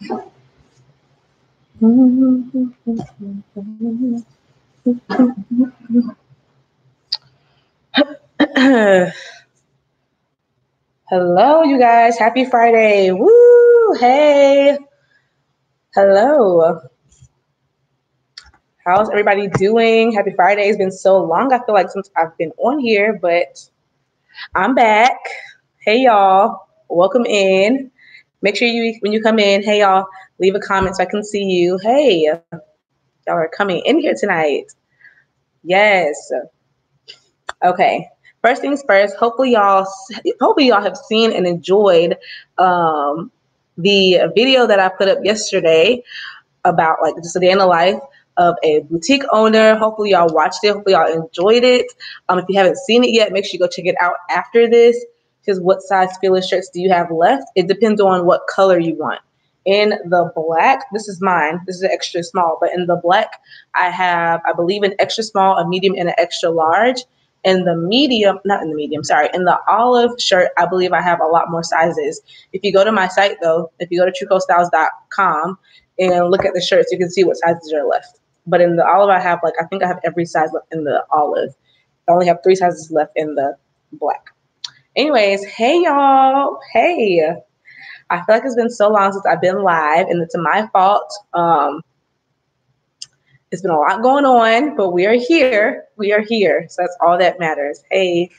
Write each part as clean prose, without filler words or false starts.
Hello, you guys. Happy Friday. Woo! Hey. Hello. How's everybody doing? Happy Friday. It's been so long, I feel like, since I've been on here, but I'm back. Hey, y'all. Welcome in. Make sure when you come in, hey, y'all, leave a comment so I can see you. Hey, y'all are coming in here tonight. Yes. Okay. First things first. Hopefully y'all have seen and enjoyed the video that I put up yesterday about like just a day in the life of a boutique owner. Hopefully y'all watched it. Hopefully y'all enjoyed it. If you haven't seen it yet, make sure you go check it out after this. Because what size Fearless shirts do you have left? It depends on what color you want. In the black, this is mine. This is an extra small, but in the black, I have, I believe, an extra small, a medium, and an extra large. In the medium, not in the medium, sorry, in the olive shirt, I believe I have a lot more sizes. If you go to my site, though, if you go to truecostyles.com and look at the shirts, you can see what sizes are left. But in the olive, I think I have every size left in the olive. I only have 3 sizes left in the black. Anyways, hey, y'all. Hey. I feel like it's been so long since I've been live, and it's my fault. It's been a lot going on, but we are here. We are here. So that's all that matters. Hey,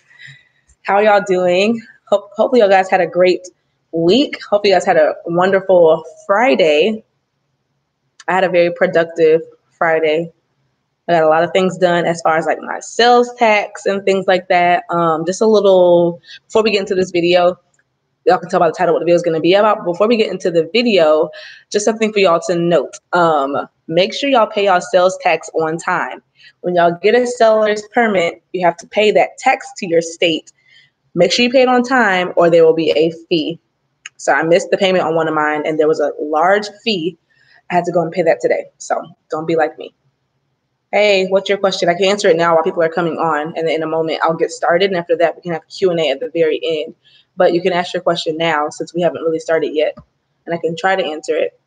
how are y'all doing? Hopefully you guys had a great week. Hopefully you guys had a wonderful Friday. I had a very productive Friday. I got a lot of things done as far as like my sales tax and things like that. Just a little, before we get into this video, y'all can tell by the title what the video is going to be about. Before we get into the video, just something for y'all to note. Make sure y'all pay y'all sales tax on time. When y'all get a seller's permit, you have to pay that tax to your state. Make sure you pay it on time or there will be a fee. So I missed the payment on one of mine and there was a large fee. I had to go and pay that today. So don't be like me. Hey, what's your question? I can answer it now while people are coming on, and then in a moment I'll get started, and after that we can have a Q&A at the very end. But you can ask your question now since we haven't really started yet, and I can try to answer it.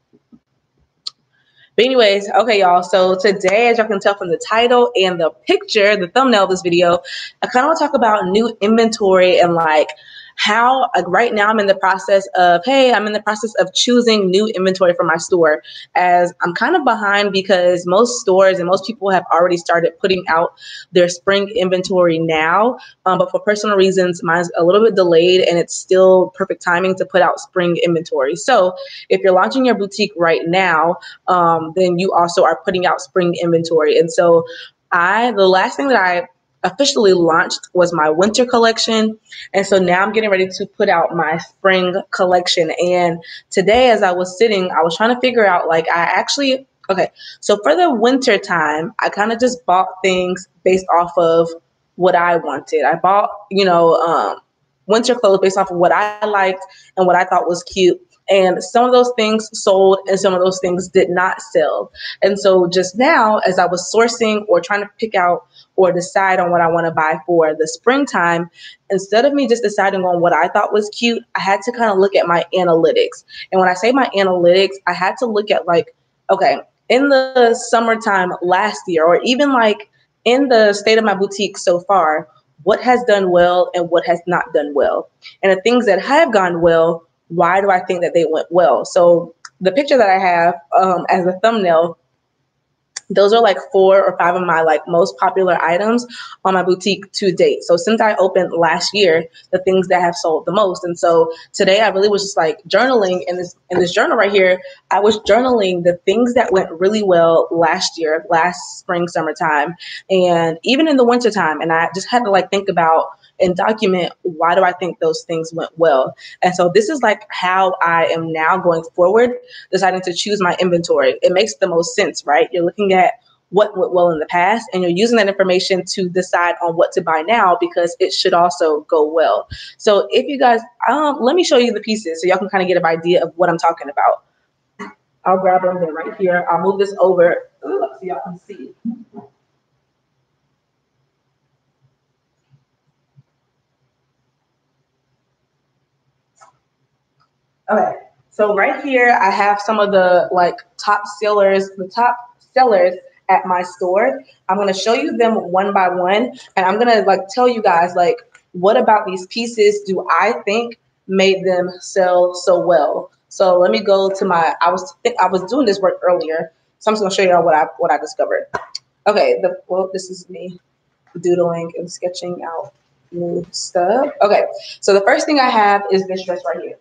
But anyways, okay, y'all. So today, as y'all can tell from the title and the picture, the thumbnail of this video, I kind of want to talk about new inventory and like how, like right now I'm in the process of choosing new inventory for my store, as I'm kind of behind because most stores and most people have already started putting out their spring inventory now. But for personal reasons, mine's a little bit delayed and it's still perfect timing to put out spring inventory. So if you're launching your boutique right now, then you also are putting out spring inventory. And so the last thing that I officially launched was my winter collection. And so now I'm getting ready to put out my spring collection. And today, as I was sitting, I was trying to figure out, so for the winter time, I kind of just bought things based off of what I wanted. I bought, winter clothes based off of what I liked and what I thought was cute. And some of those things sold and some of those things did not sell. And so just now, as I was sourcing or trying to pick out or decide on what I want to buy for the springtime, instead of me just deciding on what I thought was cute, I had to kind of look at my analytics. And when I say my analytics, I had to look at in the summertime last year, or even like in the state of my boutique so far, what has done well and what has not done well. And the things that have gone well, why do I think that they went well? So the picture that I have as a thumbnail, those are like 4 or 5 of my like most popular items on my boutique to date. So since I opened last year, the things that have sold the most. And so today I really was just like journaling in this journal right here. I was journaling the things that went really well last year, last spring, summertime, and even in the wintertime. And I just had to like think about and document, why do I think those things went well? And so this is like how I am now going forward, deciding to choose my inventory. It makes the most sense, right? You're looking at what went well in the past and you're using that information to decide on what to buy now, because it should also go well. So if you guys, let me show you the pieces so y'all can kind of get an idea of what I'm talking about. I'll grab them right here. I'll move this over so y'all can see. Okay, So right here, I have some of the like the top sellers at my store. I'm gonna show you them one by one, and I'm gonna like tell you guys like what about these pieces do I think made them sell so well. So let me go to my. I was doing this work earlier, so I'm just gonna show y'all what I discovered. Okay, this is me doodling and sketching out new stuff. Okay, so the first thing I have is this dress right here.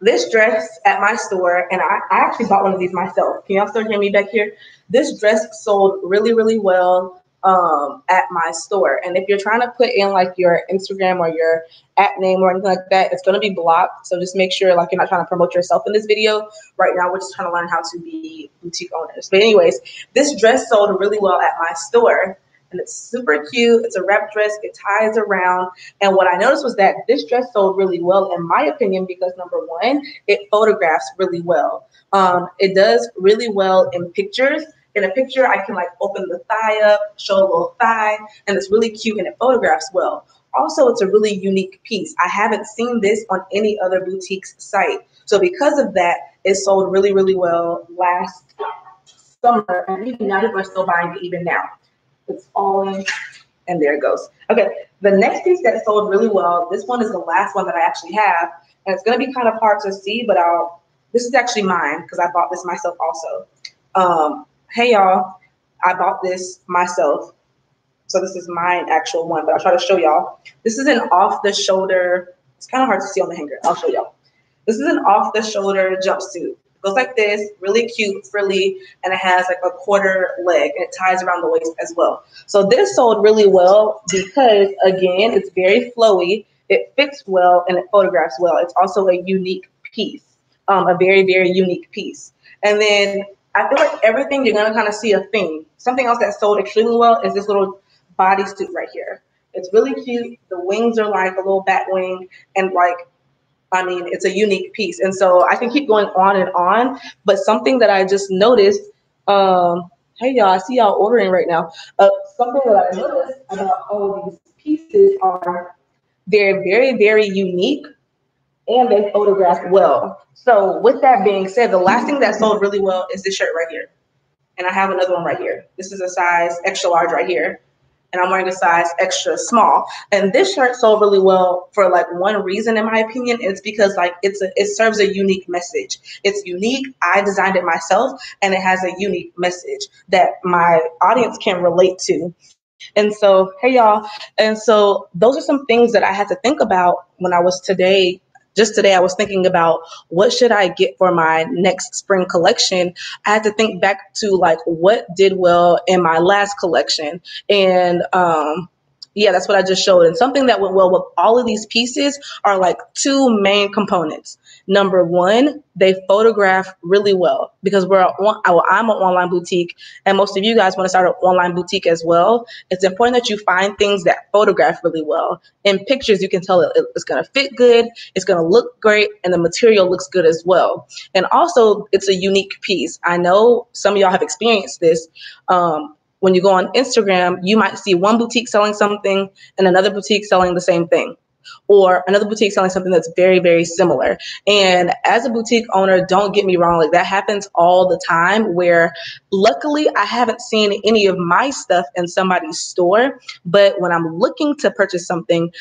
This dress at my store, and I actually bought one of these myself. Can y'all still hear me back here? This dress sold really, really well at my store. And if you're trying to put in like your Instagram or your at name or anything like that, it's going to be blocked. So just make sure like you're not trying to promote yourself in this video. Right now, we're just trying to learn how to be boutique owners. But anyways, this dress sold really well at my store. And it's super cute. It's a wrap dress. It ties around. And what I noticed was that this dress sold really well, in my opinion, because number one, it photographs really well. It does really well in pictures. In a picture, I can like open the thigh up, show a little thigh, and it's really cute and it photographs well. Also, it's a really unique piece. I haven't seen this on any other boutique's site. So because of that, it sold really, really well last summer. And even now, people are still buying it even now. It's all in, and there it goes. Okay, the next piece that sold really well, this one is the last one that I actually have, and it's going to be kind of hard to see, but this is actually mine because I bought this myself also. Hey y'all, I bought this myself. So this is my actual one, but I'll try to show y'all. This is an off-the-shoulder, it's kind of hard to see on the hanger. I'll show y'all. This is an off-the-shoulder jumpsuit. It goes like this, really cute, frilly, and it has like a quarter leg, and it ties around the waist as well. So this sold really well because, again, it's very flowy, it fits well, and it photographs well. It's also a unique piece, a very, very unique piece. And then I feel like everything you're gonna kind of see a theme. Something else that sold extremely well is this little bodysuit right here. It's really cute. The wings are like a little bat wing, and like, I mean, it's a unique piece. And so I can keep going on, but something that I just noticed, hey y'all, I see y'all ordering right now. Something that I noticed about all of these pieces are they're very, very unique and they photograph well. So with that being said, the last thing that sold really well is this shirt right here. And I have another one right here. This is a size extra large right here. And I'm wearing a size extra small. And this shirt sold really well for like one reason, in my opinion. It's because like it serves a unique message. It's unique. I designed it myself, and it has a unique message that my audience can relate to. And so, hey y'all. And so those are some things that I had to think about when I was just today, I was thinking about what should I get for my next spring collection. I had to think back to like what did well in my last collection. And yeah, that's what I just showed. And something that went well with all of these pieces are like two main components. Number one, they photograph really well because I'm an online boutique, and most of you guys want to start an online boutique as well. It's important that you find things that photograph really well. In pictures, you can tell it's going to fit good, it's going to look great, and the material looks good as well. And also, it's a unique piece. I know some of y'all have experienced this. When you go on Instagram, you might see one boutique selling something and another boutique selling the same thing, or another boutique selling something that's very, very similar. And as a boutique owner, don't get me wrong, like that happens all the time where luckily I haven't seen any of my stuff in somebody's store, but when I'm looking to purchase something,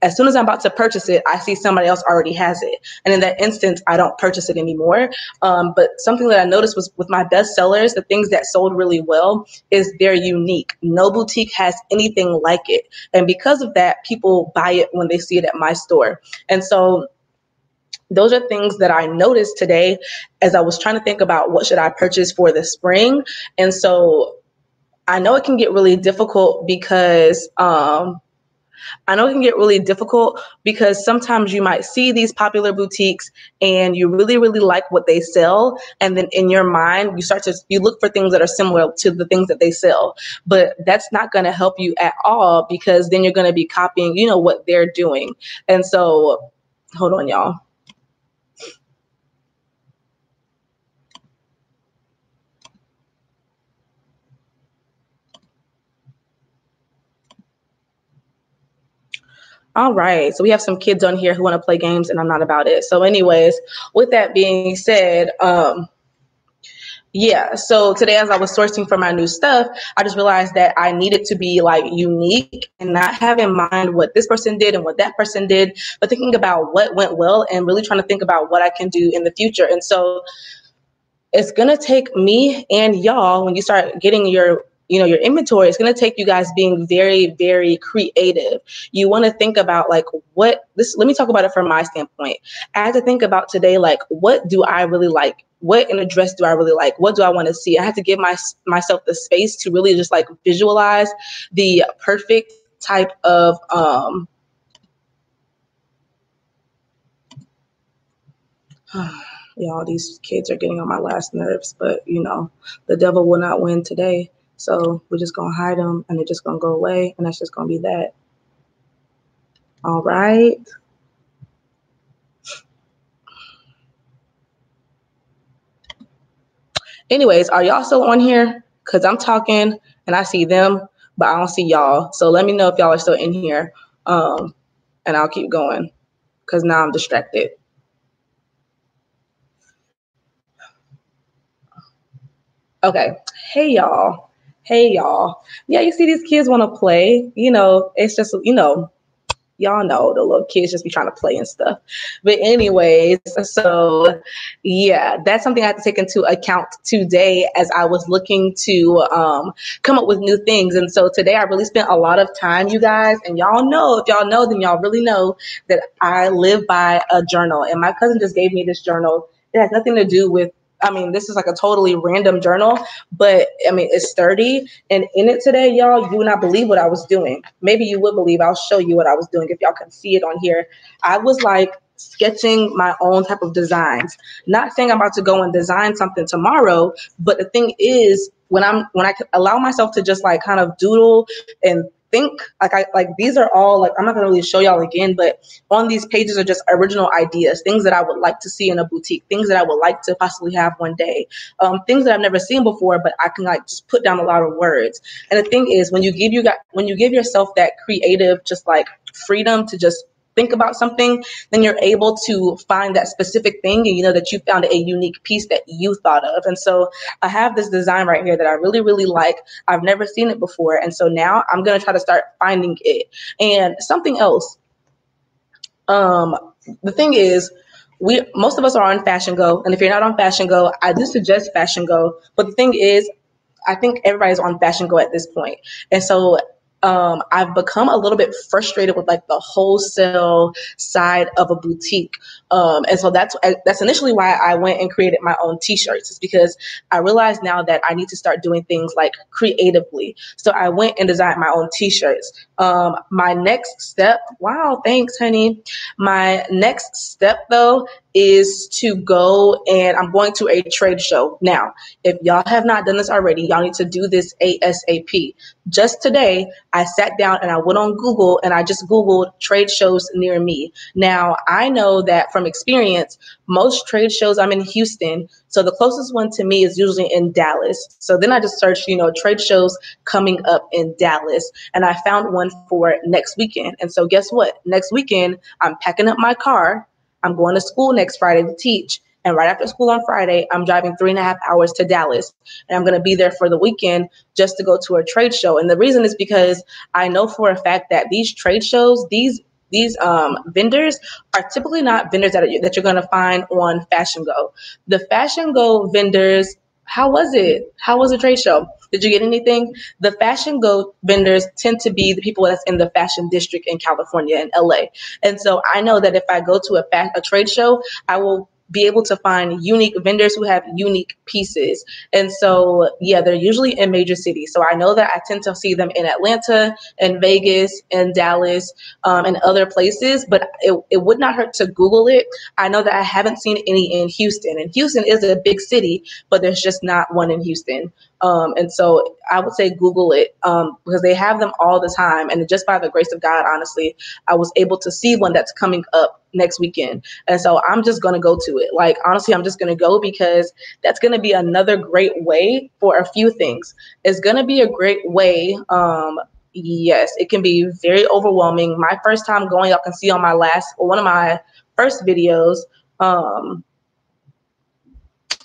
as soon as I'm about to purchase it, I see somebody else already has it. And in that instance, I don't purchase it anymore. But something that I noticed was with my best sellers, the things that sold really well is they're unique. No boutique has anything like it. And because of that, people buy it when they see it at my store. And so those are things that I noticed today as I was trying to think about what should I purchase for the spring. And so I know it can get really difficult because sometimes you might see these popular boutiques and you really, really like what they sell. And then in your mind, you look for things that are similar to the things that they sell. But that's not going to help you at all because then you're going to be copying, what they're doing. And so, hold on, y'all. All right. So we have some kids on here who want to play games and I'm not about it. So anyways, with that being said, yeah, so today as I was sourcing for my new stuff, I just realized that I needed to be like unique and not have in mind what this person did and what that person did, but thinking about what went well and really trying to think about what I can do in the future. And so it's gonna take me and y'all, when you start getting your your inventory, it's gonna take you guys being very, very creative. You want to think about like what this. Let me talk about it from my standpoint. I had to think about today, like what do I really like? What in a dress do I really like? What do I want to see? I had to give myself the space to really just like visualize the perfect type of y'all, these kids are getting on my last nerves, but the devil will not win today. So we're just going to hide them and they're just going to go away. And that's just going to be that. All right. Anyways, are y'all still on here? Because I'm talking and I see them, but I don't see y'all. So let me know if y'all are still in here. And I'll keep going because now I'm distracted. Okay. Hey, y'all. Hey, y'all. Yeah, you see these kids want to play. It's just, y'all know the little kids just be trying to play and stuff. But anyways, so yeah, that's something I had to take into account today as I was looking to come up with new things. And so today I really spent a lot of time, you guys, and y'all know, if y'all know, then y'all really know that I live by a journal. And my cousin just gave me this journal. It has nothing to do with, this is like a totally random journal, but it's sturdy. And in it today, y'all, you would not believe what I was doing. Maybe you would believe. I'll show you what I was doing if y'all can see it on here. I was like sketching my own type of designs. Not saying I'm about to go and design something tomorrow, but the thing is, when I allow myself to just like kind of doodle and think, like these are all like, I'm not gonna really show y'all again, but on these pages are just original ideas, things that I would like to see in a boutique, things that I would like to possibly have one day, things that I've never seen before, but I can like just put down a lot of words. And the thing is, when you give yourself that creative, just like freedom to just think about something, then you're able to find that specific thing and you know that you found a unique piece that you thought of. And so I have this design right here that I really, really like. I've never seen it before. And so now I'm going to try to start finding it. And something else, the thing is, most of us are on Fashion Go. And if you're not on Fashion Go, I do suggest Fashion Go. But the thing is, I think everybody's on Fashion Go at this point. And so I've become a little bit frustrated with like the wholesale side of a boutique. And so that's initially why I went and created my own t-shirts, is because I realized now that I need to start doing things like creatively. So I went and designed my own t-shirts. My next step, wow, thanks, honey. My next step though is to go, and I'm going to a trade show. Now, if y'all have not done this already, y'all need to do this ASAP. Just today, I sat down and I went on Google and I just Googled trade shows near me. Now, I know that from experience, most trade shows, I'm in Houston, so the closest one to me is usually in Dallas. So then I just searched, trade shows coming up in Dallas, and I found one for next weekend. And so guess what? Next weekend, I'm packing up my car. I'm going to school next Friday to teach. And right after school on Friday, I'm driving 3.5 hours to Dallas. And I'm going to be there for the weekend just to go to a trade show. And the reason is because I know for a fact that these trade shows, these vendors are typically not vendors that you're going to find on Fashion Go. The Fashion Go vendors, how was it? How was the trade show? Did you get anything? The Fashion Go vendors tend to be the people that's in the fashion district in California and LA. And so I know that if I go to a trade show, I will be able to find unique vendors who have unique pieces. And so, yeah, they're usually in major cities. So I know that I tend to see them in Atlanta and Vegas and Dallas and other places, but it would not hurt to Google it. I know that I haven't seen any in Houston, and Houston is a big city, but there's just not one in Houston. And so I would say Google it because they have them all the time. And just by the grace of God, honestly, I was able to see one that's coming up next weekend. And so I'm just going to go to it. Like, honestly, I'm just going to go because that's going to be another great way for a few things. It's going to be a great way yes, it can be very overwhelming. My first time going, y'all can see on one of my first videos, um,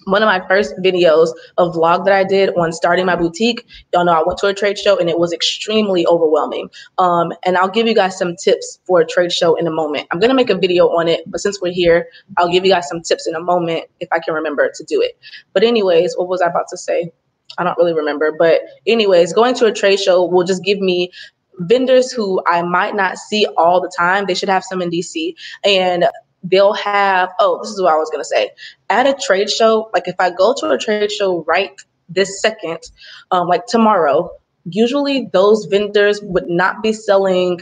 one of my first videos of vlog that I did on starting my boutique. Y'all know I went to a trade show and it was extremely overwhelming. And I'll give you guys some tips for a trade show in a moment. I'm going to make a video on it, but since we're here, I'll give you guys some tips in a moment if I can remember to do it. But anyways, what was I about to say? I don't really remember. But anyways, going to a trade show will just give me vendors who I might not see all the time. They should have some in DC. And they'll have, oh, this is what I was going to say. At a trade show, like if I go to a trade show right this second, like tomorrow, usually those vendors would not be selling,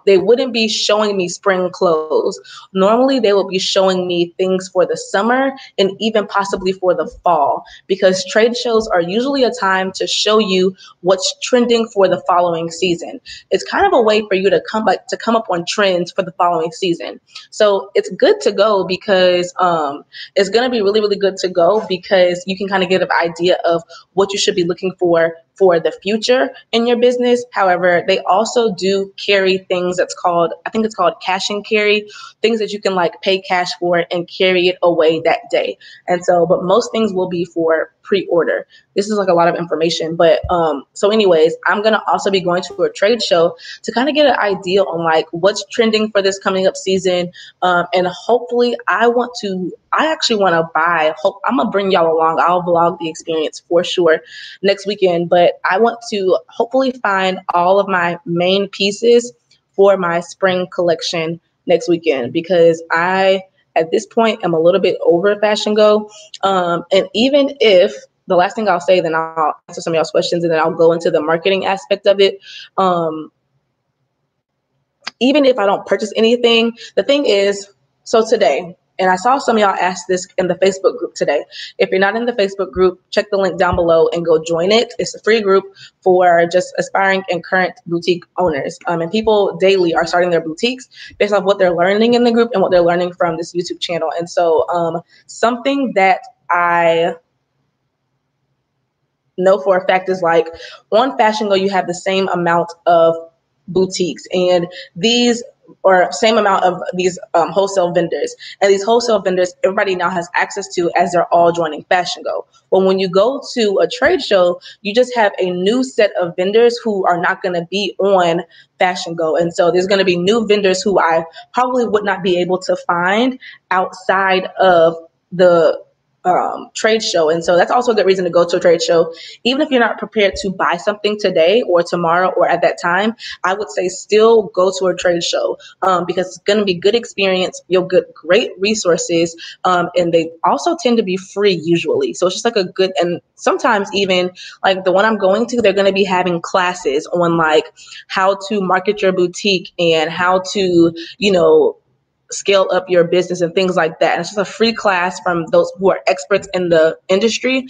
they wouldn't be showing me spring clothes. Normally they will be showing me things for the summer and even possibly for the fall, because trade shows are usually a time to show you what's trending for the following season. It's kind of a way for you to come up on trends for the following season. So it's good to go because it's going to be really, really good to go because you can kind of get an idea of what you should be looking for the future in your business. However, they also do carry things that's called, I think it's called cash and carry, things that you can like pay cash for and carry it away that day. And so, but most things will be for pre-order. This is like a lot of information, but so anyways, I'm going to also be going to a trade show to kind of get an idea on like what's trending for this coming up season. And hopefully I actually want to buy, I'm going to bring y'all along. I'll vlog the experience for sure next weekend, but I want to hopefully find all of my main pieces for my spring collection next weekend, because at this point, I'm a little bit over Fashion Go. And even if, the last thing I'll say, then I'll answer some of y'all's questions and then I'll go into the marketing aspect of it. Even if I don't purchase anything, the thing is, so today, and I saw some of y'all ask this in the Facebook group today. If you're not in the Facebook group, check the link down below and go join it. It's a free group for just aspiring and current boutique owners. And people daily are starting their boutiques based on what they're learning in the group and what they're learning from this YouTube channel. And so something that I know for a fact is like on Fashion Go, you have the same amount of boutiques and same amount of these wholesale vendors. And these wholesale vendors, everybody now has access to as they're all joining Fashion Go. Well, when you go to a trade show, you just have a new set of vendors who are not going to be on Fashion Go. And so there's going to be new vendors who I probably would not be able to find outside of the trade show. And so that's also a good reason to go to a trade show. Even if you're not prepared to buy something today or tomorrow or at that time, I would say still go to a trade show because it's going to be good experience. You'll get great resources. And they also tend to be free usually. So it's just like a good, and sometimes even like the one I'm going to, they're going to be having classes on like how to market your boutique and how to, scale up your business and things like that. And it's just a free class from those who are experts in the industry,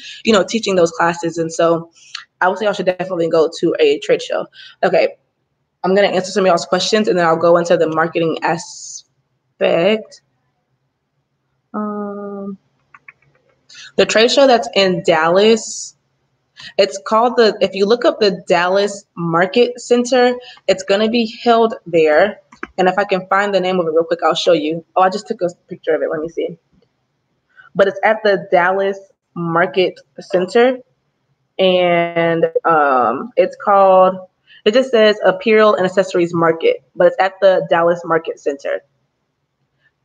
teaching those classes. And so I would say y'all should definitely go to a trade show. Okay. I'm going to answer some of y'all's questions and then I'll go into the marketing aspect. The trade show that's in Dallas, it's called if you look up the Dallas Market Center, it's going to be held there. And if I can find the name of it real quick, I'll show you. Oh, I just took a picture of it. Let me see. But it's at the Dallas Market Center. And it's called, it just says Apparel and Accessories Market. But it's at the Dallas Market Center.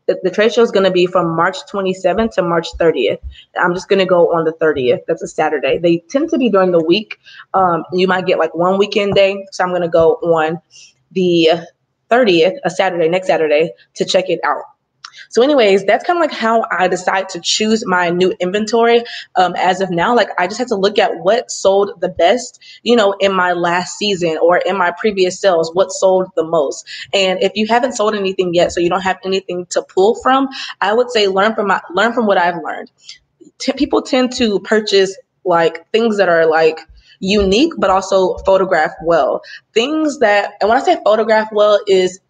The trade show is going to be from March 27th to March 30th. I'm just going to go on the 30th. That's a Saturday. They tend to be during the week. You might get like one weekend day. So I'm going to go on the 30th, next Saturday, to check it out. So anyways, that's kind of like how I decide to choose my new inventory. As of now, like I just have to look at what sold the best, in my last season or in my previous sales, what sold the most. And if you haven't sold anything yet, so you don't have anything to pull from, I would say learn from what I've learned. People tend to purchase like things that are like unique, but also photograph well. Things that, and when I say photograph well, is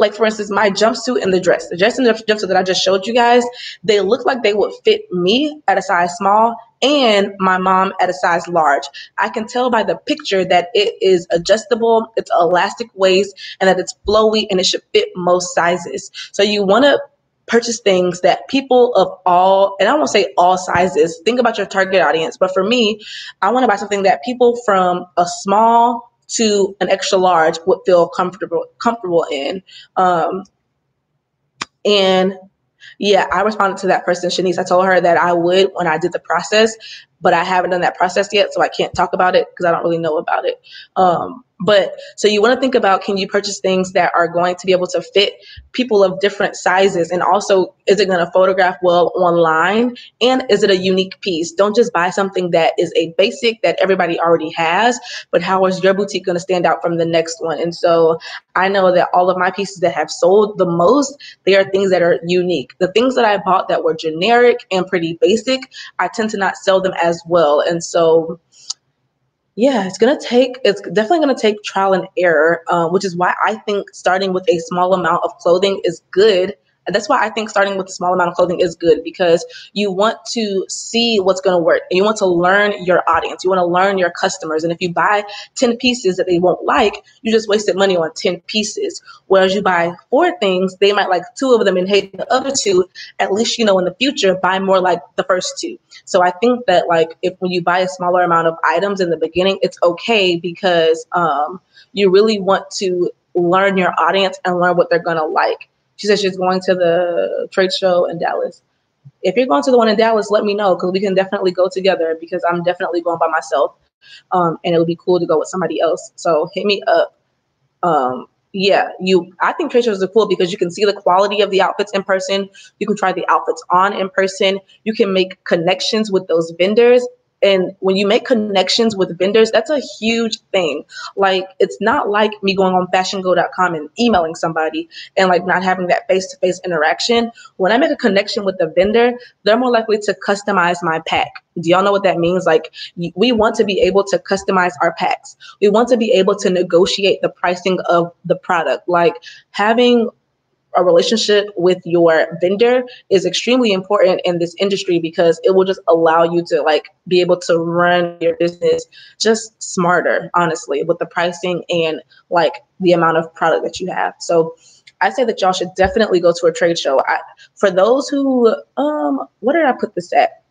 Like, for instance, my jumpsuit and the dress and the jumpsuit that I just showed you guys, they look like they would fit me at a size small and my mom at a size large. I can tell by the picture that it is adjustable, it's elastic waist, and that it's flowy, and it should fit most sizes. So you want to purchase things that people of all, and I won't say all sizes, think about your target audience. But for me, I want to buy something that people from a small to an extra large would feel comfortable in. And yeah, I responded to that person, Shanice. I told her that I would when I did the process, but I haven't done that process yet, so I can't talk about it because I don't really know about it. But so you want to think about, can you purchase things that are going to be able to fit people of different sizes? And also, is it going to photograph well online? And is it a unique piece? Don't just buy something that is a basic that everybody already has, but how is your boutique going to stand out from the next one? And so I know that all of my pieces that have sold the most, they are things that are unique. The things that I bought that were generic and pretty basic, I tend to not sell them as well. And so yeah, it's definitely going to take trial and error, which is why I think starting with a small amount of clothing is good. And that's why I think starting with a small amount of clothing is good, because you want to see what's going to work and you want to learn your audience. You want to learn your customers. And if you buy 10 pieces that they won't like, you just wasted money on 10 pieces. Whereas you buy 4 things, they might like 2 of them and hate the other 2. At least, in the future, buy more like the first 2. So I think that when you buy a smaller amount of items in the beginning, it's okay, because you really want to learn your audience and learn what they're going to like. She said she's going to the trade show in Dallas. If you're going to the one in Dallas, let me know, because we can definitely go together, because I'm definitely going by myself. And it would be cool to go with somebody else. So hit me up. I think trade shows are cool because you can see the quality of the outfits in person. You can try the outfits on in person. You can make connections with those vendors. And when you make connections with vendors, that's a huge thing. Like, it's not like me going on fashiongo.com and emailing somebody and not having that face-to-face interaction. When I make a connection with the vendor, they're more likely to customize my pack. Do y'all know what that means? We want to be able to customize our packs. We want to be able to negotiate the pricing of the product. Having a relationship with your vendor is extremely important in this industry, because it will just allow you to be able to run your business just smarter, honestly, with the pricing and the amount of product that you have. So I say that y'all should definitely go to a trade show. For those who, where did I put this at?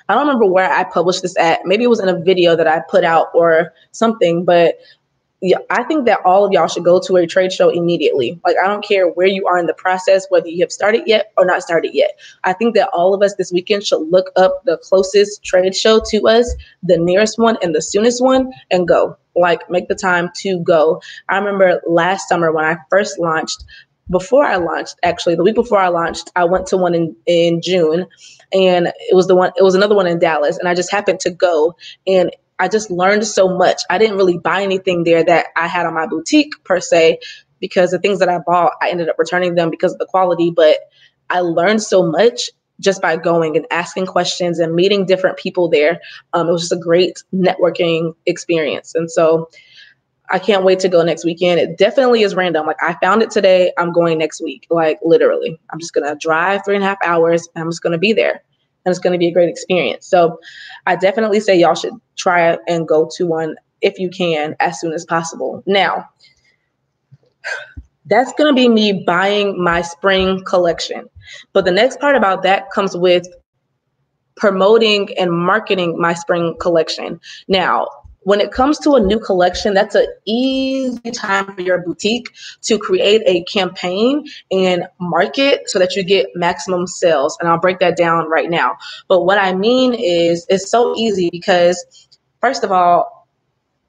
I don't remember where I published this at. Maybe it was in a video that I put out or something, but yeah, I think that all of y'all should go to a trade show immediately. I don't care where you are in the process, whether you have started yet or not started yet. I think that all of us this weekend should look up the closest trade show to us, the nearest one and the soonest one, and go. Make the time to go. I remember last summer when I first launched, the week before I launched, I went to one in June, and it was another one in Dallas, and I just happened to go, and I just learned so much. I didn't really buy anything there that I had on my boutique per se, because the things that I bought, I ended up returning them because of the quality. But I learned so much just by going and asking questions and meeting different people there. It was just a great networking experience. And so I can't wait to go next weekend. It definitely is random. I found it today. I'm going next week. Literally, I'm just going to drive 3.5 hours and I'm just going to be there. And it's going to be a great experience. So I definitely say y'all should try and go to one if you can as soon as possible. Now, that's going to be me buying my spring collection. But the next part about that comes with promoting and marketing my spring collection. Now, when it comes to a new collection, that's an easy time for your boutique to create a campaign and market so that you get maximum sales. And I'll break that down right now. But what I mean is, it's so easy because, first of all,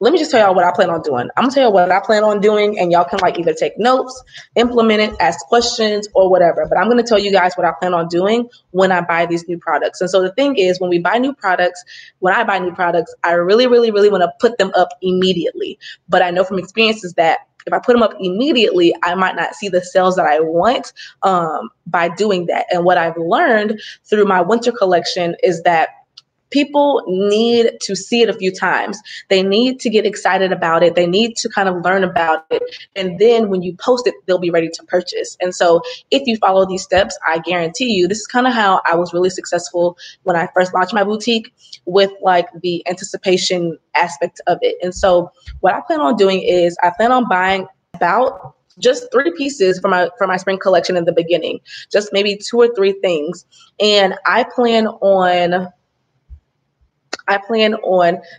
let me just tell y'all what I plan on doing. I'm gonna tell you what I plan on doing, and y'all can either take notes, implement it, ask questions, or whatever. But I'm gonna tell you guys what I plan on doing when I buy these new products. And so the thing is, when I buy new products, I really, really, really want to put them up immediately. But I know from experiences that if I put them up immediately, I might not see the sales that I want by doing that. And what I've learned through my winter collection is that people need to see it a few times. They need to get excited about it. They need to kind of learn about it. And then when you post it, they'll be ready to purchase. And so if you follow these steps, I guarantee you, this is kind of how I was really successful when I first launched my boutique, with like the anticipation aspect of it. And so what I plan on doing is I plan on buying about just 3 pieces for my spring collection in the beginning, just maybe 2 or 3 things. And I plan on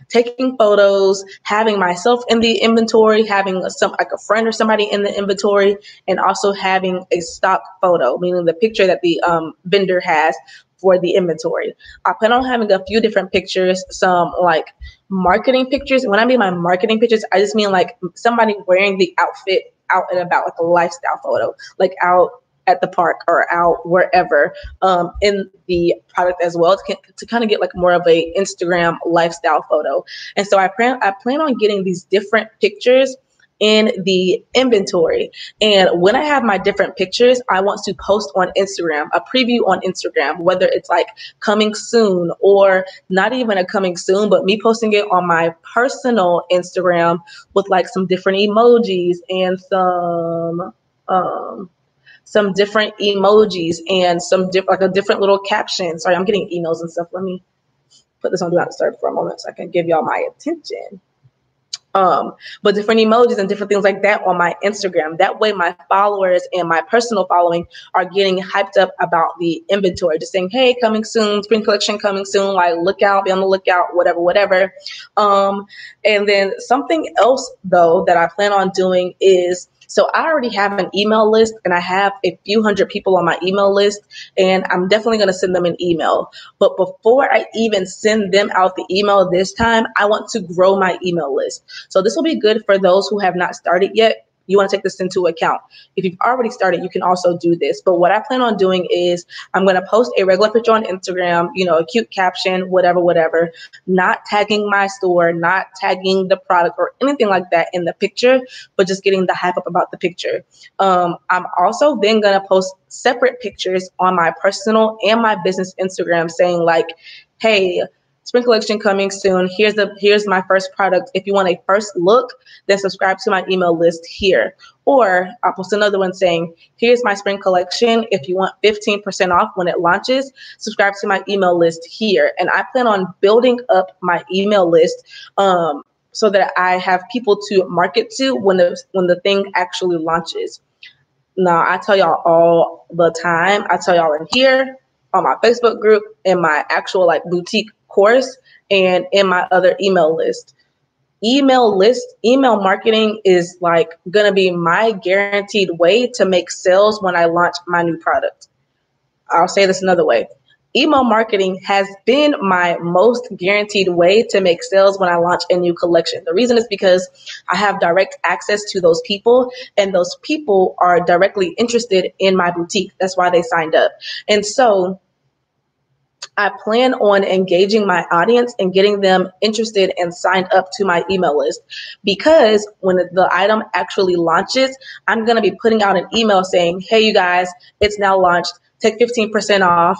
taking photos, having myself in the inventory, having like a friend or somebody in the inventory, and also having a stock photo, meaning the picture that the vendor has for the inventory. I plan on having a few different pictures, some like marketing pictures. And when I mean my marketing pictures, I just mean like somebody wearing the outfit out and about, like a lifestyle photo, like out at the park or out wherever, in the product as well, to kind of get like more of a Instagram lifestyle photo. And so I plan on getting these different pictures in the inventory. And when I have my different pictures, I want to post on Instagram, a preview on Instagram, whether it's like coming soon or not even a coming soon, but me posting it on my personal Instagram with like some different emojis and some different emojis and like a different little caption. Sorry, I'm getting emails and stuff. Let me put this on Do Not Disturb for a moment so I can give y'all my attention. But different emojis and different things like that on my Instagram. That way my followers and my personal following are getting hyped up about the inventory, just saying, hey, coming soon, spring collection coming soon, like look out, be on the lookout, whatever. And then something else though that I plan on doing is, so I already have an email list and I have a few hundred people on my email list, and I'm definitely going to send them an email. But before I even send them out the email this time, I want to grow my email list. So this will be good for those who have not started yet. You want to take this into account. If you've already started, you can also do this. But what I plan on doing is I'm going to post a regular picture on Instagram, a cute caption, whatever, not tagging my store, not tagging the product or anything like that in the picture, but just getting the hype up about the picture. I'm also then going to post separate pictures on my personal and my business Instagram saying like, hey, spring collection coming soon. Here's my first product. If you want a first look, then subscribe to my email list here. Or I'll post another one saying, here's my spring collection. If you want 15% off when it launches, subscribe to my email list here. And I plan on building up my email list so that I have people to market to when the thing actually launches. Now, I tell y'all all the time. I tell y'all in here, on my Facebook group, in my actual like boutique course, and in my other email list. Email marketing is like going to be my guaranteed way to make sales when I launch my new product. I'll say this another way. Email marketing has been my most guaranteed way to make sales when I launch a new collection. The reason is because I have direct access to those people, and those people are directly interested in my boutique. That's why they signed up. And so I plan on engaging my audience and getting them interested and signed up to my email list, because when the item actually launches, I'm going to be putting out an email saying, hey, you guys, it's now launched. Take 15% off.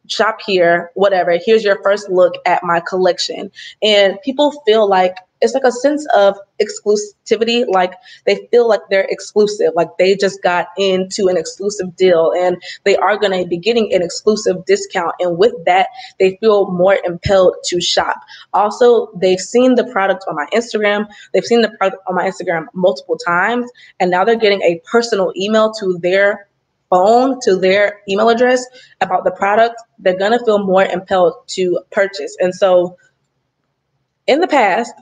Shop here, whatever. Here's your first look at my collection. And people feel like it's like a sense of exclusivity, like they feel like they're exclusive, like they just got into an exclusive deal and they are going to be getting an exclusive discount. And with that, they feel more impelled to shop. Also, they've seen the product on my Instagram. They've seen the product on my Instagram multiple times, and now they're getting a personal email to their phone, to their email address about the product. They're going to feel more impelled to purchase. And so in the past,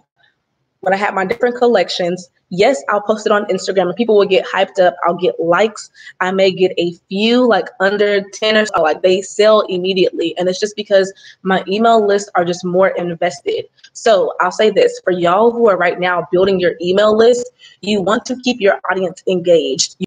when I had my different collections, yes, I'll post it on Instagram and people will get hyped up. I'll get likes. I may get a few, like under 10 or so, like they sell immediately. And it's just because my email lists are just more invested. So I'll say this, for y'all who are right now building your email list, you want to keep your audience engaged.